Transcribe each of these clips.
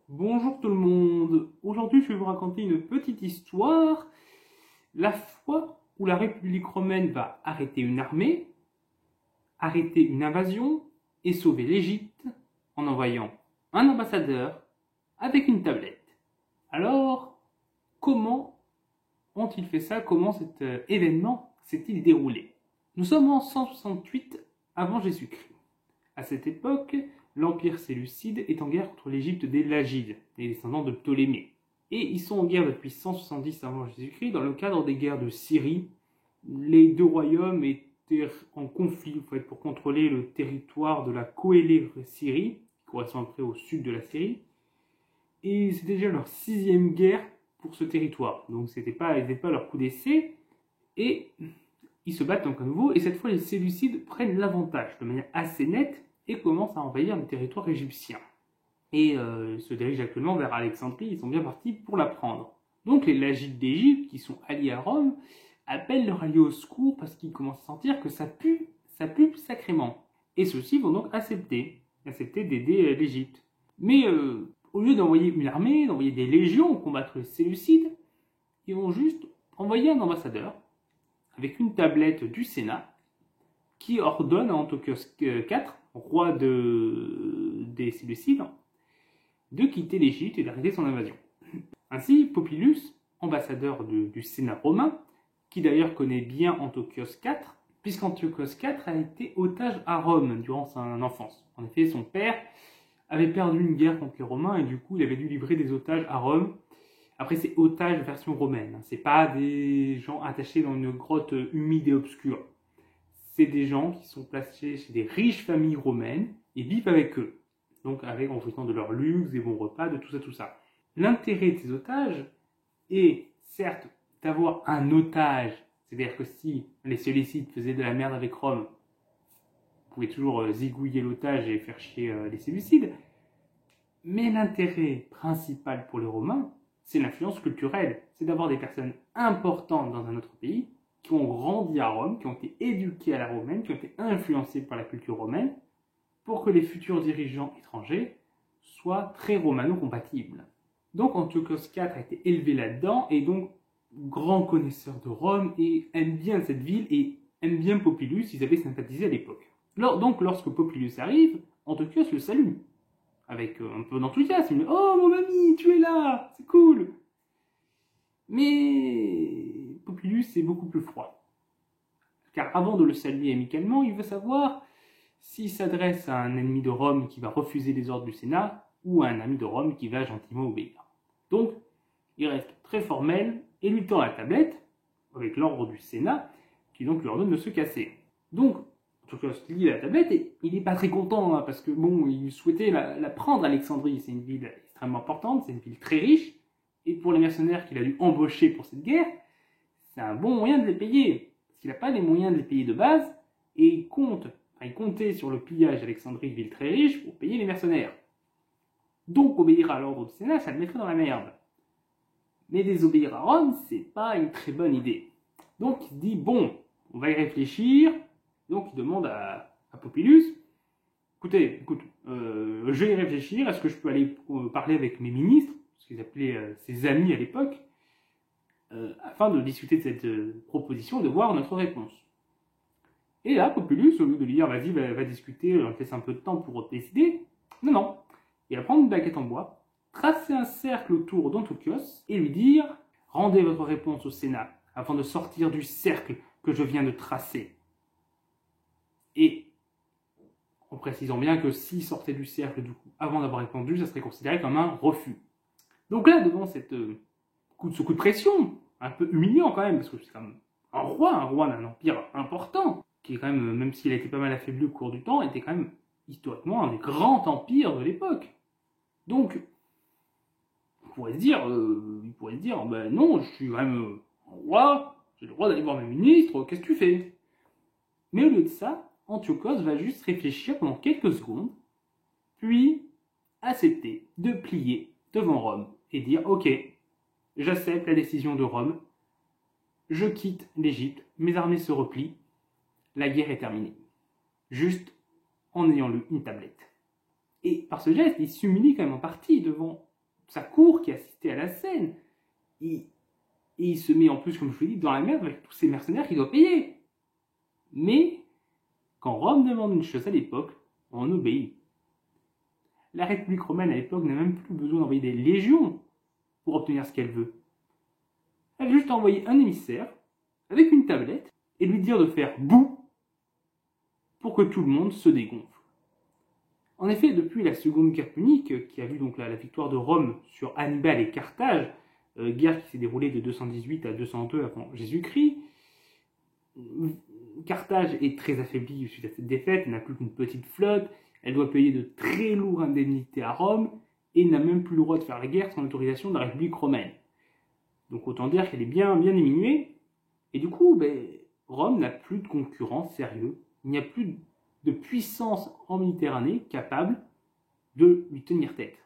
Bonjour tout le monde, aujourd'hui je vais vous raconter une petite histoire. La fois où la République romaine va arrêter une armée, arrêter une invasion et sauver l'Égypte en envoyant un ambassadeur avec une tablette. Alors, comment ont-ils fait ça? Comment cet événement s'est-il déroulé? Nous sommes en 168 avant Jésus-Christ. À cette époque, l'Empire séleucide est en guerre contre l'Égypte des Lagides, les descendants de Ptolémée. Et ils sont en guerre depuis 170 avant Jésus-Christ dans le cadre des guerres de Syrie. Les deux royaumes étaient en conflit en fait, pour contrôler le territoire de la Coélée Syrie, qui correspond après au sud de la Syrie. Et c'était déjà leur 6e guerre pour ce territoire. Donc ils n'étaient pas à leur coup d'essai. Et ils se battent donc à nouveau. Et cette fois, les Séleucides prennent l'avantage de manière assez nette et commencent à envahir le territoire égyptien. Et ils se dirigent actuellement vers Alexandrie, ils sont bien partis pour la prendre. Donc les Lagides d'Égypte, qui sont alliés à Rome, appellent leurs alliés au secours parce qu'ils commencent à sentir que ça pue sacrément. Et ceux-ci vont donc accepter d'aider l'Égypte. Mais au lieu d'envoyer une armée, d'envoyer des légions combattre les Séleucides, ils vont juste envoyer un ambassadeur avec une tablette du Sénat qui ordonne à Antiochos IV, roi des Séleucides, de quitter l'Égypte et d'arrêter son invasion. Ainsi, Popilus, ambassadeur du Sénat romain, qui d'ailleurs connaît bien Antiochos IV, puisqu'Antiochos IV a été otage à Rome durant son enfance. En effet, son père avait perdu une guerre contre les Romains et du coup, il avait dû livrer des otages à Rome. Après, c'est otages version romaine. C'est pas des gens attachés dans une grotte humide et obscure. C'est des gens qui sont placés chez des riches familles romaines et vivent avec eux. Donc avec en profitant de leur luxe, des bons repas, de tout ça. L'intérêt de ces otages est certes d'avoir un otage, c'est-à-dire que si les Séleucides faisaient de la merde avec Rome, vous pouvez toujours zigouiller l'otage et faire chier les Séleucides, mais l'intérêt principal pour les Romains, c'est l'influence culturelle, c'est d'avoir des personnes importantes dans un autre pays, qui ont grandi à Rome, qui ont été éduqués à la romaine, qui ont été influencés par la culture romaine, pour que les futurs dirigeants étrangers soient très romano-compatibles. Donc Antiochos IV a été élevé là-dedans, et donc grand connaisseur de Rome, et aime bien cette ville, et aime bien Popilus, ils avaient sympathisé à l'époque. Donc lorsque Popilus arrive, Antiochos le salue, avec un peu d'enthousiasme, il dit « Oh mon ami, tu es là, c'est cool !» Mais Popilus est beaucoup plus froid. Car avant de le saluer amicalement, il veut savoir s'il s'adresse à un ennemi de Rome qui va refuser les ordres du Sénat ou à un ami de Rome qui va gentiment obéir. Donc, il reste très formel et lui tend la tablette avec l'ordre du Sénat qui donc lui ordonne de se casser. Donc, Antiochos lit la tablette et il n'est pas très content parce que bon, il souhaitait la prendre Alexandrie. C'est une ville extrêmement importante, c'est une ville très riche. Et pour les mercenaires qu'il a dû embaucher pour cette guerre, c'est un bon moyen de les payer. Parce qu'il n'a pas les moyens de les payer de base, et il comptait sur le pillage d'Alexandrie, ville très riche, pour payer les mercenaires. Donc obéir à l'ordre du Sénat, ça le mettrait dans la merde. Mais désobéir à Rome, c'est pas une très bonne idée. Donc il se dit, bon, on va y réfléchir. Donc il demande à Popilus, écoute, je vais y réfléchir, est-ce que je peux aller parler avec mes ministres, ce qu'ils appelaient ses amis à l'époque, afin de discuter de cette proposition et de voir notre réponse. Et là, Popilus, au lieu de lui dire vas-y, va discuter, on te laisse un peu de temps pour décider, non. Il va prendre une baguette en bois, tracer un cercle autour d'Antiochos et lui dire rendez votre réponse au Sénat afin de sortir du cercle que je viens de tracer. Et en précisant bien que s'il sortait du cercle du coup, avant d'avoir répondu, ça serait considéré comme un refus. Donc là, devant ce coup de pression, un peu humiliant quand même, parce que c'est quand même un roi d'un empire important, qui est quand même s'il a été pas mal affaibli au cours du temps, était quand même historiquement un des grands empires de l'époque. Donc, il pourrait se dire, ben non, je suis quand même un roi, j'ai le droit d'aller voir mes ministres, qu'est-ce que tu fais? Mais au lieu de ça, Antiochos va juste réfléchir pendant quelques secondes, puis accepter de plier devant Rome et dire ok, j'accepte la décision de Rome, je quitte l'Égypte, mes armées se replient, la guerre est terminée. Juste en ayant lu une tablette. Et par ce geste, il s'humilie quand même en partie devant sa cour qui assistait à la scène. Et il se met en plus, comme je vous l'ai dit, dans la merde avec tous ces mercenaires qu'il doit payer. Mais, quand Rome demande une chose à l'époque, on obéit. La République romaine à l'époque n'a même plus besoin d'envoyer des légions pour obtenir ce qu'elle veut. Elle a juste envoyé un émissaire avec une tablette et lui dire de faire boum pour que tout le monde se dégonfle. En effet, depuis la Seconde Guerre punique, qui a vu donc la victoire de Rome sur Hannibal et Carthage, guerre qui s'est déroulée de 218 à 202 avant Jésus-Christ, Carthage est très affaiblie suite à cette défaite, elle n'a plus qu'une petite flotte, elle doit payer de très lourdes indemnités à Rome et n'a même plus le droit de faire la guerre sans l'autorisation de la République romaine. Donc autant dire qu'elle est bien diminuée, et du coup, Rome n'a plus de concurrent sérieux, il n'y a plus de puissance en Méditerranée capable de lui tenir tête.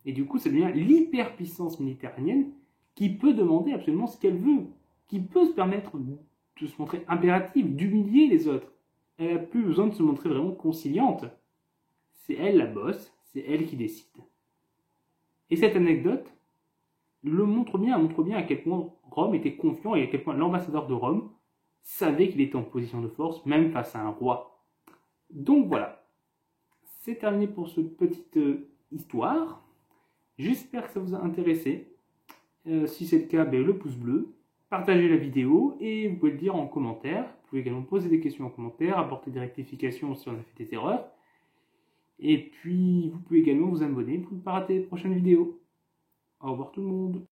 Et du coup, ça devient l'hyperpuissance méditerranéenne qui peut demander absolument ce qu'elle veut, qui peut se permettre de se montrer impérative, d'humilier les autres. Elle n'a plus besoin de se montrer vraiment conciliante. C'est elle la bosse, c'est elle qui décide. Et cette anecdote montre bien à quel point Rome était confiant et à quel point l'ambassadeur de Rome savait qu'il était en position de force, même face à un roi. Donc voilà, c'est terminé pour cette petite histoire. J'espère que ça vous a intéressé. Si c'est le cas, le pouce bleu. Partagez la vidéo et vous pouvez le dire en commentaire. Vous pouvez également poser des questions en commentaire, apporter des rectifications si on a fait des erreurs. Et puis, vous pouvez également vous abonner pour ne pas rater les prochaines vidéos. Au revoir tout le monde.